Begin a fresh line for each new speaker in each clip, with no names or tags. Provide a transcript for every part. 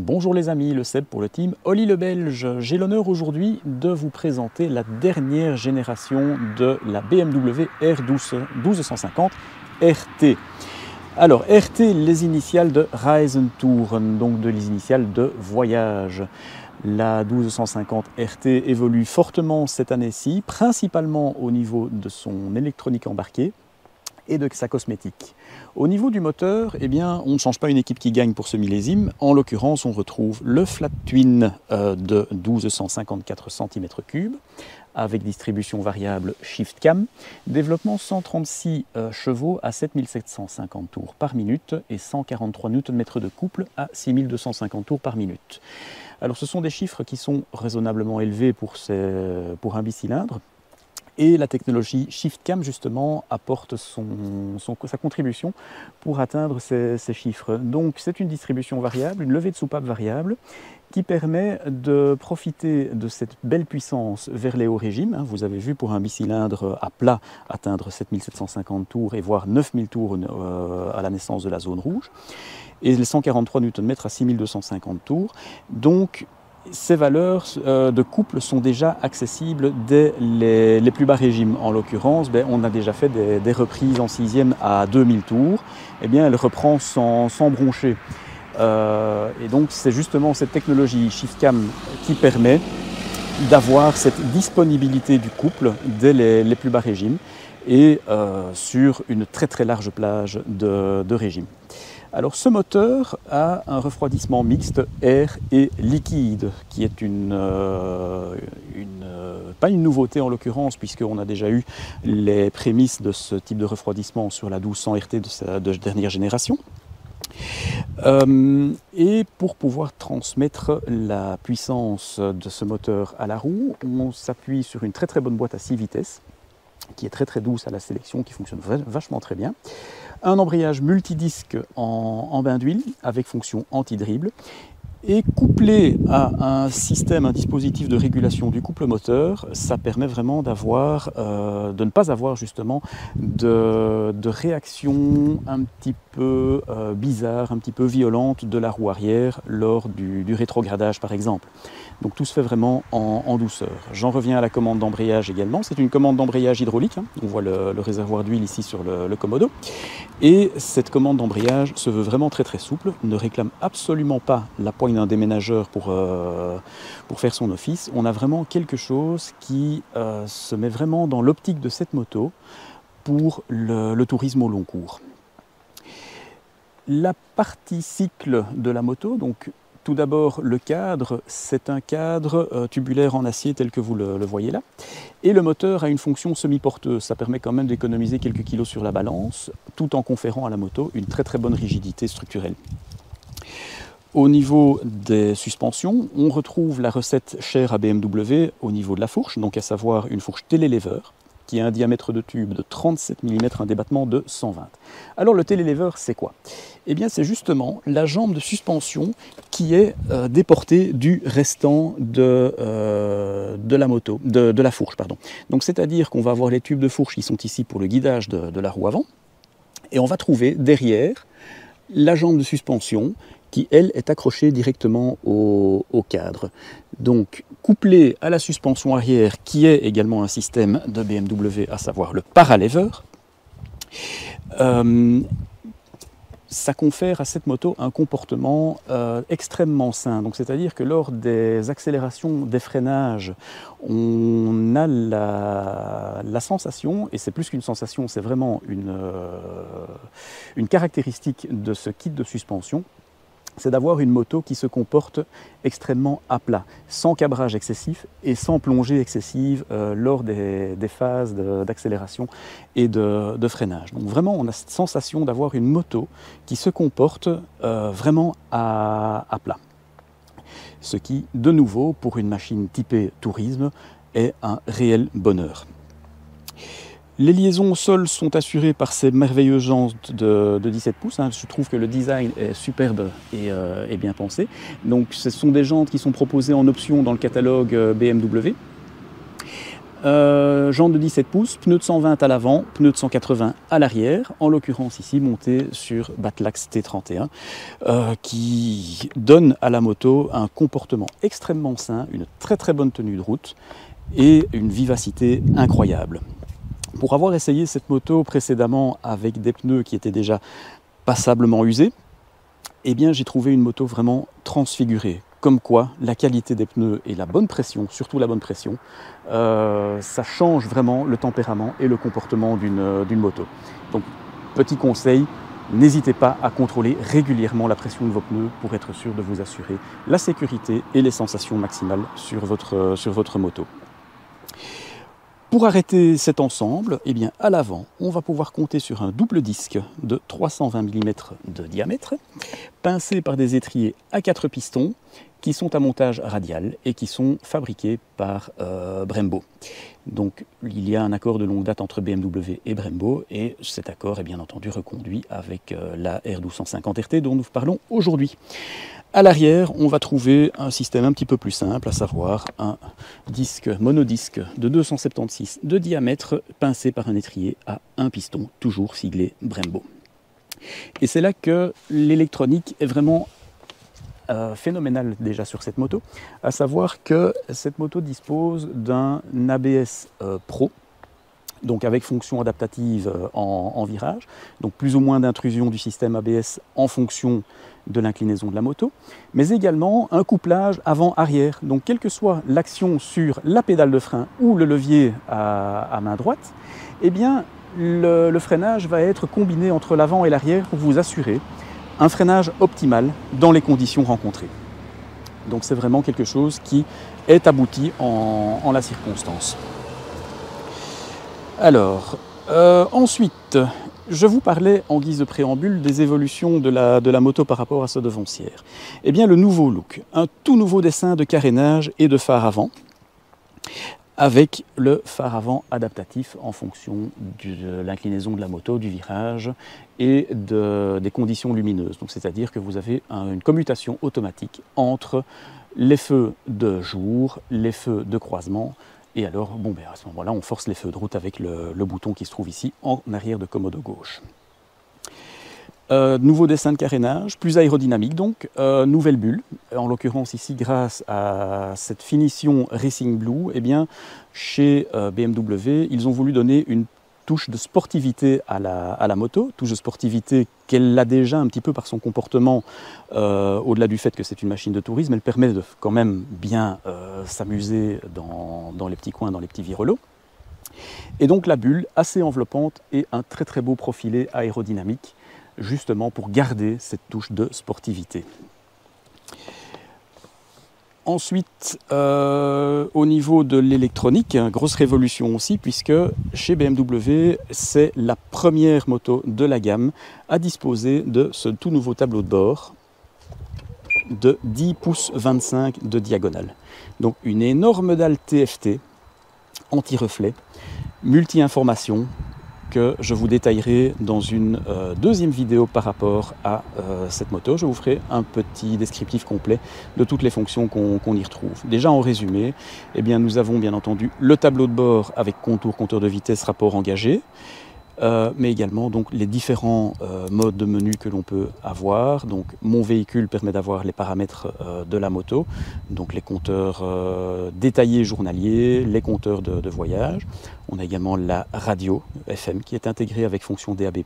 Bonjour les amis, le Seb pour le team Oli le Belge. J'ai l'honneur aujourd'hui de vous présenter la dernière génération de la BMW R1250 RT. Alors RT, les initiales de Reisentouren, donc de les initiales de voyage. La 1250 RT évolue fortement cette année-ci, principalement au niveau de son électronique embarquée et de sa cosmétique. Au niveau du moteur, eh bien, on ne change pas une équipe qui gagne pour ce millésime. En l'occurrence, on retrouve le flat twin de 1254 cm3 avec distribution variable Shift Cam, développement 136 chevaux à 7750 tours par minute et 143 Nm de couple à 6250 tours par minute. Alors ce sont des chiffres qui sont raisonnablement élevés pour un bicylindre. Et la technologie Shift Cam, justement, apporte sa contribution pour atteindre ces chiffres. Donc, c'est une distribution variable, une levée de soupape variable, qui permet de profiter de cette belle puissance vers les hauts régimes. Vous avez vu pour un bicylindre à plat atteindre 7750 tours et voire 9000 tours à la naissance de la zone rouge. Et les 143 Nm à 6250 tours. Donc, ces valeurs de couple sont déjà accessibles dès les plus bas régimes. En l'occurrence, on a déjà fait des reprises en sixième à 2000 tours. Eh bien, elle reprend sans broncher. Et donc, c'est justement cette technologie Shift Cam qui permet d'avoir cette disponibilité du couple dès les plus bas régimes et sur une très large plage de régimes. Alors ce moteur a un refroidissement mixte air et liquide, qui est pas une nouveauté en l'occurrence, puisqu'on a déjà eu les prémices de ce type de refroidissement sur la 1200 RT de dernière génération. Et pour pouvoir transmettre la puissance de ce moteur à la roue, on s'appuie sur une très bonne boîte à 6 vitesses, qui est très douce à la sélection, qui fonctionne vachement très bien. Un embrayage multidisque en bain d'huile avec fonction anti-dribble et couplé à un dispositif de régulation du couple moteur, ça permet vraiment de ne pas avoir justement de réaction un petit peu bizarre, un petit peu violente de la roue arrière lors du rétrogradage par exemple. Donc tout se fait vraiment en douceur. J'en reviens à la commande d'embrayage également. C'est une commande d'embrayage hydraulique. On voit le réservoir d'huile ici sur le Commodo. Et cette commande d'embrayage se veut vraiment très souple, ne réclame absolument pas la poigne d'un déménageur pour faire son office. On a vraiment quelque chose qui se met vraiment dans l'optique de cette moto pour le tourisme au long cours. La partie cycle de la moto, donc tout d'abord, le cadre, c'est un cadre tubulaire en acier tel que vous le voyez là. Et le moteur a une fonction semi-porteuse. Ça permet quand même d'économiser quelques kilos sur la balance, tout en conférant à la moto une très bonne rigidité structurelle. Au niveau des suspensions, on retrouve la recette chère à BMW au niveau de la fourche, donc à savoir une fourche télélever, qui a un diamètre de tube de 37 mm, un débattement de 120. Alors le télélever, c'est quoi? Eh bien c'est justement la jambe de suspension qui est déportée du restant de la moto, de la fourche, pardon. Donc c'est-à-dire qu'on va avoir les tubes de fourche qui sont ici pour le guidage de la roue avant, et on va trouver derrière la jambe de suspension qui, elle, est accrochée directement au cadre. Donc, couplé à la suspension arrière, qui est également un système de BMW, à savoir le paralever, ça confère à cette moto un comportement extrêmement sain. Donc, c'est-à-dire que lors des accélérations, des freinages, on a la sensation, et c'est plus qu'une sensation, c'est vraiment une caractéristique de ce kit de suspension, c'est d'avoir une moto qui se comporte extrêmement à plat, sans cabrage excessif et sans plongée excessive lors des phases d'accélération et de freinage. Donc vraiment, on a cette sensation d'avoir une moto qui se comporte vraiment à plat. Ce qui, de nouveau, pour une machine typée tourisme, est un réel bonheur. Les liaisons au sol sont assurées par ces merveilleuses jantes de 17 pouces. Je trouve que le design est superbe et bien pensé. Donc ce sont des jantes qui sont proposées en option dans le catalogue BMW. Jantes de 17 pouces, pneus de 120 à l'avant, pneus de 180 à l'arrière, en l'occurrence ici monté sur Batlax T31, qui donne à la moto un comportement extrêmement sain, une très très bonne tenue de route et une vivacité incroyable. Pour avoir essayé cette moto précédemment avec des pneus qui étaient déjà passablement usés, eh bien j'ai trouvé une moto vraiment transfigurée. Comme quoi, la qualité des pneus et la bonne pression, surtout la bonne pression, ça change vraiment le tempérament et le comportement d'une moto. Donc, petit conseil, n'hésitez pas à contrôler régulièrement la pression de vos pneus pour être sûr de vous assurer la sécurité et les sensations maximales sur votre moto. Pour arrêter cet ensemble, eh bien, à l'avant, on va pouvoir compter sur un double disque de 320 mm de diamètre, pincé par des étriers à 4 pistons, qui sont à montage radial et qui sont fabriqués par Brembo. Donc il y a un accord de longue date entre BMW et Brembo, et cet accord est bien entendu reconduit avec la R1250 RT dont nous parlons aujourd'hui. À l'arrière, on va trouver un système un petit peu plus simple, à savoir un disque monodisque de 276 de diamètre, pincé par un étrier à un piston, toujours siglé Brembo. Et c'est là que l'électronique est vraiment phénoménal déjà sur cette moto, à savoir que cette moto dispose d'un ABS Pro, donc avec fonction adaptative en virage, donc plus ou moins d'intrusion du système ABS en fonction de l'inclinaison de la moto, mais également un couplage avant-arrière, donc quelle que soit l'action sur la pédale de frein ou le levier à main droite, eh bien le freinage va être combiné entre l'avant et l'arrière pour vous assurer un freinage optimal dans les conditions rencontrées. Donc c'est vraiment quelque chose qui est abouti en la circonstance. Alors, ensuite, je vous parlais en guise de préambule des évolutions de la moto par rapport à sa devancière. Eh bien le nouveau look, un tout nouveau dessin de carénage et de phare avant, avec le phare avant adaptatif en fonction de l'inclinaison de la moto, du virage et des conditions lumineuses. Donc c'est-à-dire que vous avez une commutation automatique entre les feux de jour, les feux de croisement, et alors bon, à ce moment-là on force les feux de route avec le bouton qui se trouve ici en arrière de commode gauche. Nouveau dessin de carénage, plus aérodynamique donc, nouvelle bulle, en l'occurrence ici grâce à cette finition Racing Blue, eh bien, chez BMW, ils ont voulu donner une touche de sportivité à la moto, touche de sportivité qu'elle a déjà un petit peu par son comportement, au-delà du fait que c'est une machine de tourisme, elle permet de quand même bien s'amuser dans les petits coins, dans les petits virelots. Et donc la bulle assez enveloppante et un très très beau profilé aérodynamique, justement pour garder cette touche de sportivité. Ensuite, au niveau de l'électronique, grosse révolution aussi, puisque chez BMW, c'est la première moto de la gamme à disposer de ce tout nouveau tableau de bord de 10 pouces 25 de diagonale. Donc une énorme dalle TFT anti-reflet, multi-information, que je vous détaillerai dans une deuxième vidéo par rapport à cette moto. Je vous ferai un petit descriptif complet de toutes les fonctions qu'on y retrouve. Déjà en résumé, eh bien, nous avons bien entendu le tableau de bord avec contour, compteur de vitesse, rapport engagé, mais également donc, les différents modes de menu que l'on peut avoir. Donc, mon véhicule permet d'avoir les paramètres de la moto, donc les compteurs détaillés journaliers, les compteurs de voyage. On a également la radio FM qui est intégrée avec fonction DAB+.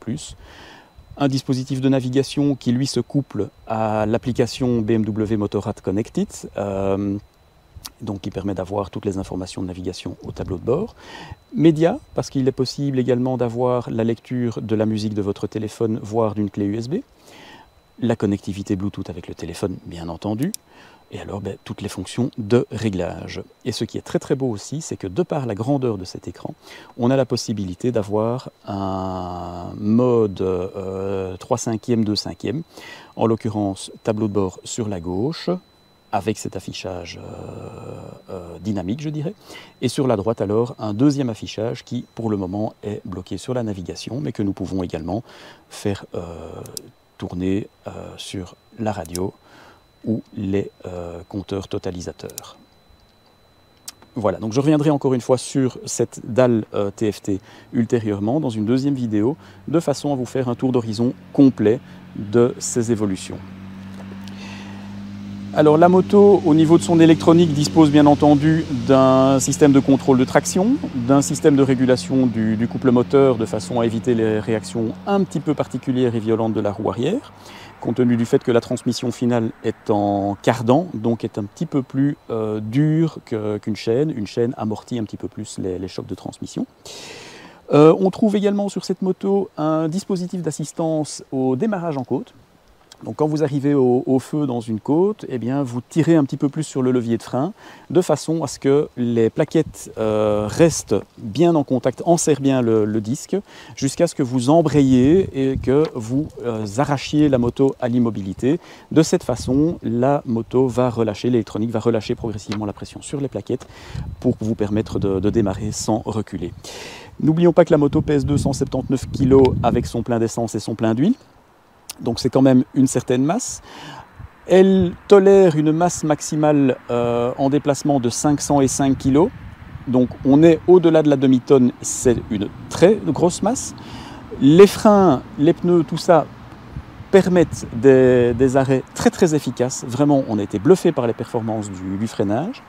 Un dispositif de navigation qui lui se couple à l'application BMW Motorrad Connected, donc qui permet d'avoir toutes les informations de navigation au tableau de bord. Média, parce qu'il est possible également d'avoir la lecture de la musique de votre téléphone, voire d'une clé USB. La connectivité Bluetooth avec le téléphone, bien entendu. Et alors, toutes les fonctions de réglage. Et ce qui est très très beau aussi, c'est que de par la grandeur de cet écran, on a la possibilité d'avoir un mode 3/5e, 2/5e, en l'occurrence tableau de bord sur la gauche, avec cet affichage dynamique, je dirais, et sur la droite alors un deuxième affichage qui pour le moment est bloqué sur la navigation, mais que nous pouvons également faire tourner sur la radio ou les compteurs totalisateurs. Voilà, donc je reviendrai encore une fois sur cette dalle TFT ultérieurement dans une deuxième vidéo, de façon à vous faire un tour d'horizon complet de ces évolutions. Alors la moto, au niveau de son électronique, dispose bien entendu d'un système de contrôle de traction, d'un système de régulation du couple moteur de façon à éviter les réactions un petit peu particulières et violentes de la roue arrière, compte tenu du fait que la transmission finale est en cardan, donc est un petit peu plus dure qu'une chaîne. Une chaîne amortit un petit peu plus les chocs de transmission. On trouve également sur cette moto un dispositif d'assistance au démarrage en côte. Donc quand vous arrivez au feu dans une côte, eh bien, vous tirez un petit peu plus sur le levier de frein, de façon à ce que les plaquettes restent bien en contact, enserrent bien le disque, jusqu'à ce que vous embrayez et que vous arrachiez la moto à l'immobilité. De cette façon, la moto va relâcher, l'électronique va relâcher progressivement la pression sur les plaquettes pour vous permettre de démarrer sans reculer. N'oublions pas que la moto pèse 279 kg avec son plein d'essence et son plein d'huile. Donc c'est quand même une certaine masse. Elle tolère une masse maximale en déplacement de 505 kg. Donc on est au-delà de la demi-tonne, c'est une très grosse masse. Les freins, les pneus, tout ça permettent des arrêts très très efficaces. Vraiment, on a été bluffé par les performances du freinage.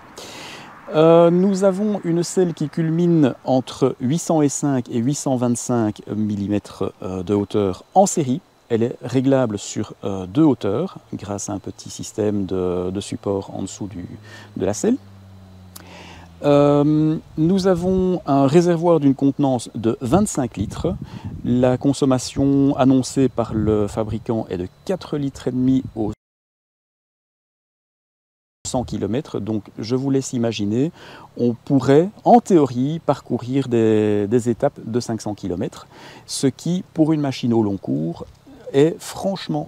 Nous avons une selle qui culmine entre 805 et 825 mm de hauteur en série. Elle est réglable sur 2 hauteurs grâce à un petit système de support en dessous de la selle. Nous avons un réservoir d'une contenance de 25 litres. La consommation annoncée par le fabricant est de 4,5 litres au 100 km. Donc je vous laisse imaginer, on pourrait en théorie parcourir des étapes de 500 km, ce qui pour une machine au long cours est franchement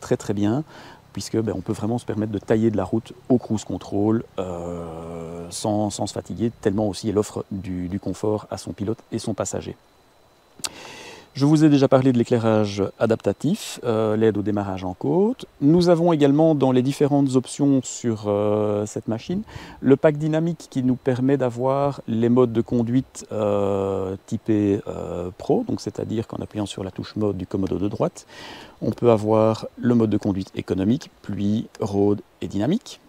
très très bien, puisque on peut vraiment se permettre de tailler de la route au cruise control sans se fatiguer, tellement aussi elle offre du confort à son pilote et son passager. Je vous ai déjà parlé de l'éclairage adaptatif, l'aide au démarrage en côte. Nous avons également dans les différentes options sur cette machine le pack dynamique qui nous permet d'avoir les modes de conduite typés Pro, donc c'est-à-dire qu'en appuyant sur la touche mode du commodo de droite, on peut avoir le mode de conduite économique, pluie, road et dynamique.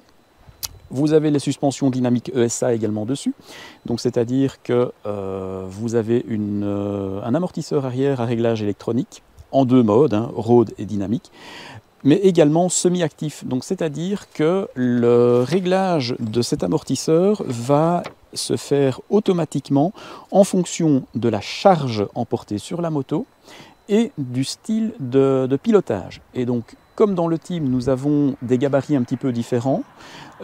Vous avez les suspensions dynamiques ESA également dessus, donc c'est-à-dire que vous avez un amortisseur arrière à réglage électronique en 2 modes, road et dynamique, mais également semi-actif, donc c'est-à-dire que le réglage de cet amortisseur va se faire automatiquement en fonction de la charge emportée sur la moto et du style de pilotage. Et donc, comme dans le team, nous avons des gabarits un petit peu différents,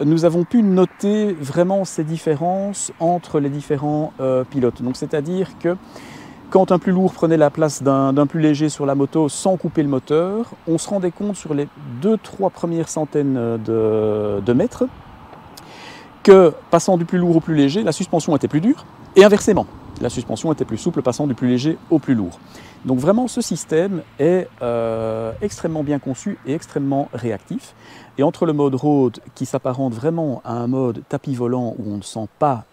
nous avons pu noter vraiment ces différences entre les différents pilotes. Donc, c'est-à-dire que quand un plus lourd prenait la place d'un plus léger sur la moto sans couper le moteur, on se rendait compte sur les 2-3 premières centaines de mètres que, passant du plus lourd au plus léger, la suspension était plus dure, et inversement. La suspension était plus souple passant du plus léger au plus lourd. Donc vraiment ce système est extrêmement bien conçu et extrêmement réactif. Et entre le mode road qui s'apparente vraiment à un mode tapis volant où on ne sent pas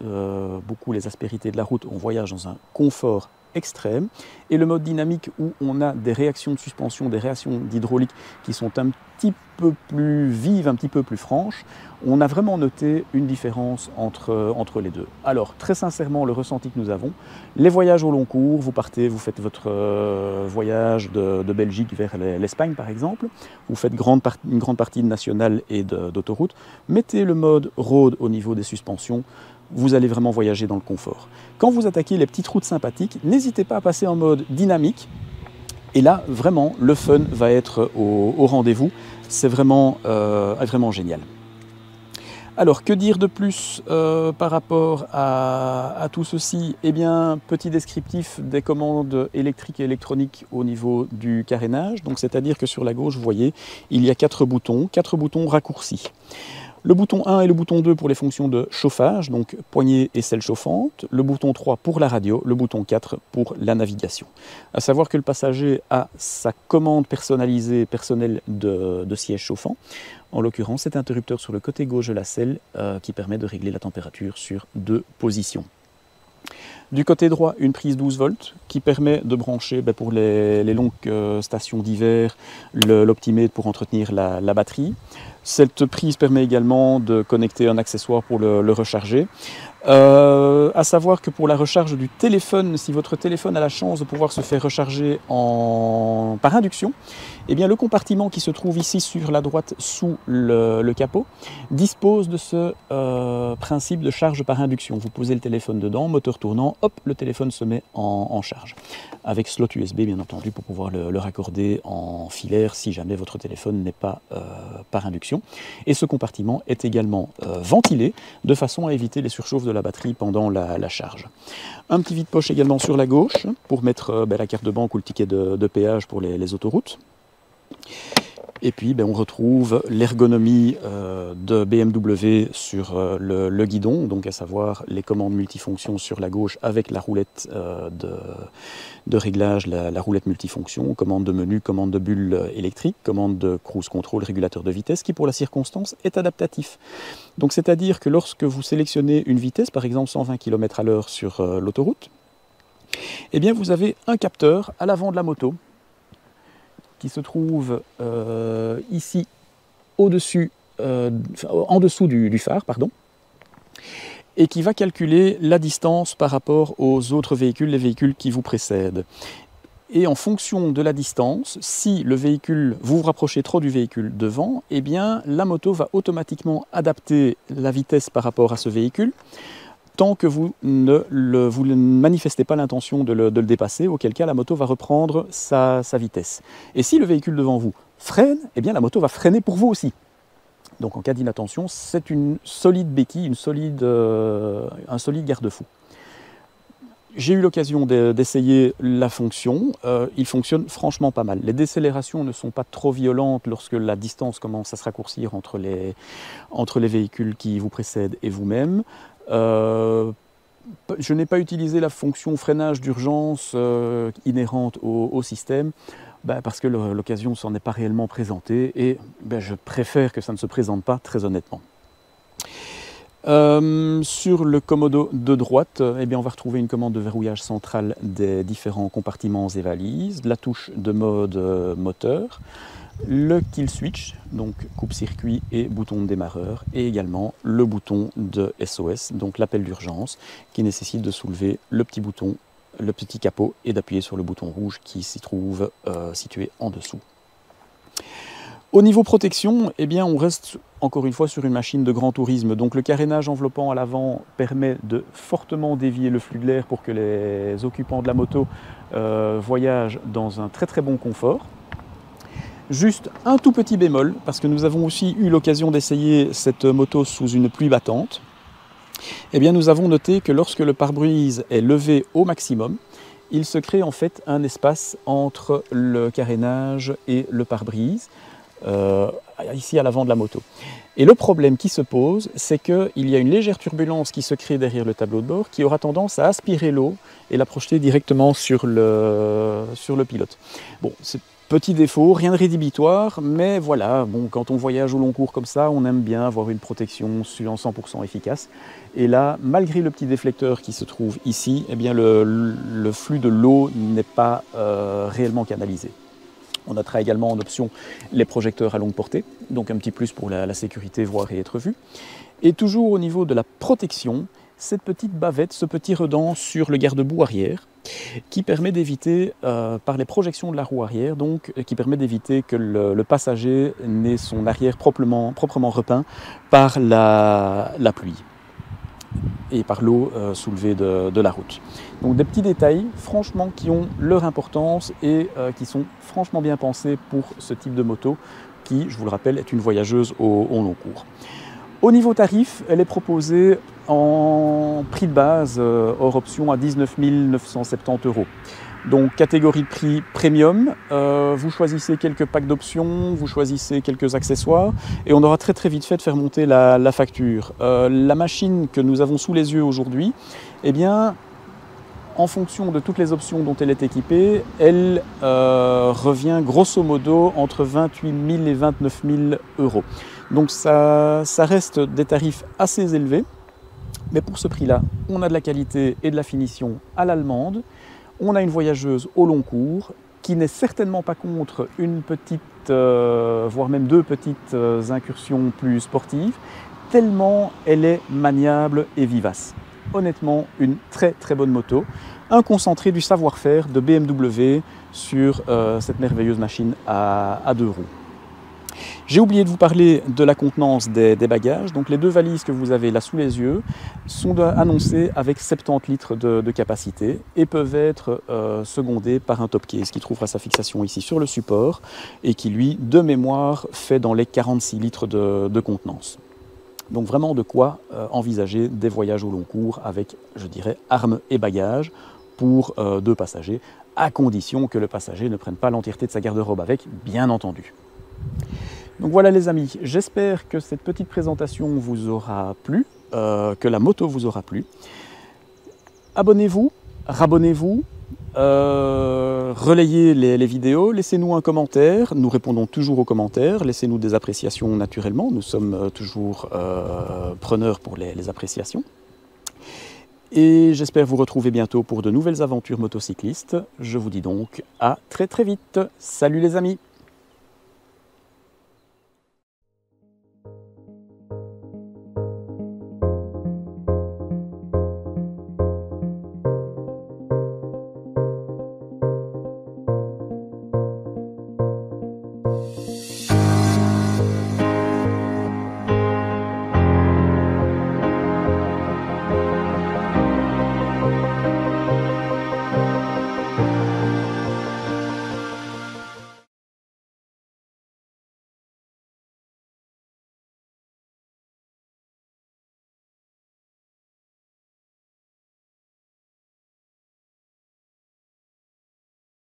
beaucoup les aspérités de la route, on voyage dans un confort extrême, et le mode dynamique où on a des réactions de suspension, des réactions d'hydraulique qui sont un petit peu plus vives, un petit peu plus franches, on a vraiment noté une différence entre les deux. Alors très sincèrement, le ressenti que nous avons, les voyages au long cours, vous partez, vous faites votre voyage de Belgique vers l'Espagne par exemple, vous faites une grande partie de nationale et d'autoroute, mettez le mode road au niveau des suspensions, vous allez vraiment voyager dans le confort. Quand vous attaquez les petites routes sympathiques, n'hésitez pas à passer en mode dynamique. Et là, vraiment, le fun va être au rendez-vous. C'est vraiment génial. Alors, que dire de plus par rapport à tout ceci? Eh bien, petit descriptif des commandes électriques et électroniques au niveau du carénage. Donc, c'est-à-dire que sur la gauche, vous voyez, il y a 4 boutons raccourcis. Le bouton 1 et le bouton 2 pour les fonctions de chauffage, donc poignée et selle chauffante. Le bouton 3 pour la radio, le bouton 4 pour la navigation. À savoir que le passager a sa commande personnalisée, personnelle de siège chauffant. En l'occurrence, cet interrupteur sur le côté gauche de la selle qui permet de régler la température sur 2 positions. Du côté droit, une prise 12 volts qui permet de brancher pour les longues stations d'hiver l'optimètre pour entretenir la batterie. Cette prise permet également de connecter un accessoire pour le recharger. À savoir que pour la recharge du téléphone, si votre téléphone a la chance de pouvoir se faire recharger par induction, eh bien le compartiment qui se trouve ici sur la droite sous le capot dispose de ce principe de charge par induction. Vous posez le téléphone dedans, moteur tournant, hop, le téléphone se met en charge. Avec slot USB bien entendu pour pouvoir le raccorder en filaire si jamais votre téléphone n'est pas par induction. Et ce compartiment est également ventilé de façon à éviter les surchauffes de la batterie pendant la charge. Un petit vide-poche également sur la gauche pour mettre la carte de banque ou le ticket de péage pour les autoroutes. Et puis on retrouve l'ergonomie de BMW sur le guidon, donc à savoir les commandes multifonctions sur la gauche avec la roulette de réglage, la roulette multifonction, commande de menu, commande de bulle électrique, commande de cruise control, régulateur de vitesse qui pour la circonstance est adaptatif. Donc c'est-à-dire que lorsque vous sélectionnez une vitesse, par exemple 120 km/h sur l'autoroute, eh bien vous avez un capteur à l'avant de la moto qui se trouve ici au-dessus, en dessous du phare, pardon, et qui va calculer la distance par rapport aux autres véhicules, les véhicules qui vous précèdent. Et en fonction de la distance, si vous vous rapprochez trop du véhicule devant, eh bien la moto va automatiquement adapter la vitesse par rapport à ce véhicule, tant que vous ne manifestez pas l'intention de le dépasser, auquel cas la moto va reprendre sa vitesse. Et si le véhicule devant vous freine, eh bien la moto va freiner pour vous aussi. Donc en cas d'inattention, c'est une solide béquille, un solide garde-fou. J'ai eu l'occasion d'essayer la fonction, il fonctionne franchement pas mal. Les décélérations ne sont pas trop violentes lorsque la distance commence à se raccourcir entre les véhicules qui vous précèdent et vous-même. Je n'ai pas utilisé la fonction freinage d'urgence inhérente au système parce que l'occasion ne s'en est pas réellement présentée et je préfère que ça ne se présente pas, très honnêtement. Sur le commodo de droite, on va retrouver une commande de verrouillage central des différents compartiments et valises, la touche de mode moteur, le kill switch, donc coupe-circuit et bouton de démarreur, et également le bouton de SOS, donc l'appel d'urgence, qui nécessite de soulever le petit bouton, le petit capot, et d'appuyer sur le bouton rouge qui s'y trouve situé en dessous. Au niveau protection, on reste encore une fois sur une machine de grand tourisme. Donc le carénage enveloppant à l'avant permet de fortement dévier le flux de l'air pour que les occupants de la moto voyagent dans un très très bon confort. Juste un tout petit bémol, parce que nous avons aussi eu l'occasion d'essayer cette moto sous une pluie battante. Nous avons noté que lorsque le pare-brise est levé au maximum, il se crée en fait un espace entre le carénage et le pare-brise, ici à l'avant de la moto. Et le problème qui se pose, c'est qu'il y a une légère turbulence qui se crée derrière le tableau de bord qui aura tendance à aspirer l'eau et la projeter directement sur le pilote. Bon, c'est petit défaut, rien de rédhibitoire, mais voilà, quand on voyage au long cours comme ça, on aime bien avoir une protection en 100% efficace. Et là, malgré le petit déflecteur qui se trouve ici, le flux de l'eau n'est pas réellement canalisé. On notera également en option les projecteurs à longue portée, donc un petit plus pour la sécurité voir et être vu. Et toujours au niveau de la protection, cette petite bavette, ce petit redent sur le garde-boue arrière, qui permet d'éviter, par les projections de la roue arrière, qui permet d'éviter que le passager n'ait son arrière proprement repeint par la pluie et par l'eau soulevée de la route. Donc des petits détails, franchement, qui ont leur importance et qui sont franchement bien pensés pour ce type de moto, qui, je vous le rappelle, est une voyageuse au long cours. Au niveau tarif, elle est proposée en prix de base, hors option, à 19 970 €. Donc catégorie de prix premium, vous choisissez quelques packs d'options, vous choisissez quelques accessoires et on aura très vite fait de faire monter la facture. La machine que nous avons sous les yeux aujourd'hui, eh bien, en fonction de toutes les options dont elle est équipée, elle revient grosso modo entre 28 000 et 29 000 euros. Donc ça reste des tarifs assez élevés, mais pour ce prix-là, on a de la qualité et de la finition à l'allemande. On a une voyageuse au long cours qui n'est certainement pas contre une petite, voire même deux petites incursions plus sportives, tellement elle est maniable et vivace. Honnêtement, une très bonne moto, un concentré du savoir-faire de BMW sur cette merveilleuse machine à deux roues. J'ai oublié de vous parler de la contenance des bagages. Donc les deux valises que vous avez là sous les yeux sont annoncées avec 70 litres de capacité et peuvent être secondées par un top case qui trouvera sa fixation ici sur le support et qui lui, de mémoire, fait dans les 46 litres de contenance. Donc vraiment de quoi envisager des voyages au long cours avec, je dirais, armes et bagages pour deux passagers, à condition que le passager ne prenne pas l'entièreté de sa garde-robe avec, bien entendu. Donc voilà les amis, j'espère que cette petite présentation vous aura plu, que la moto vous aura plu. Abonnez-vous, rabonnez-vous, relayez les vidéos, laissez-nous un commentaire, nous répondons toujours aux commentaires, laissez-nous des appréciations naturellement, nous sommes toujours preneurs pour les appréciations. Et j'espère vous retrouver bientôt pour de nouvelles aventures motocyclistes. Je vous dis donc à très vite. Salut les amis!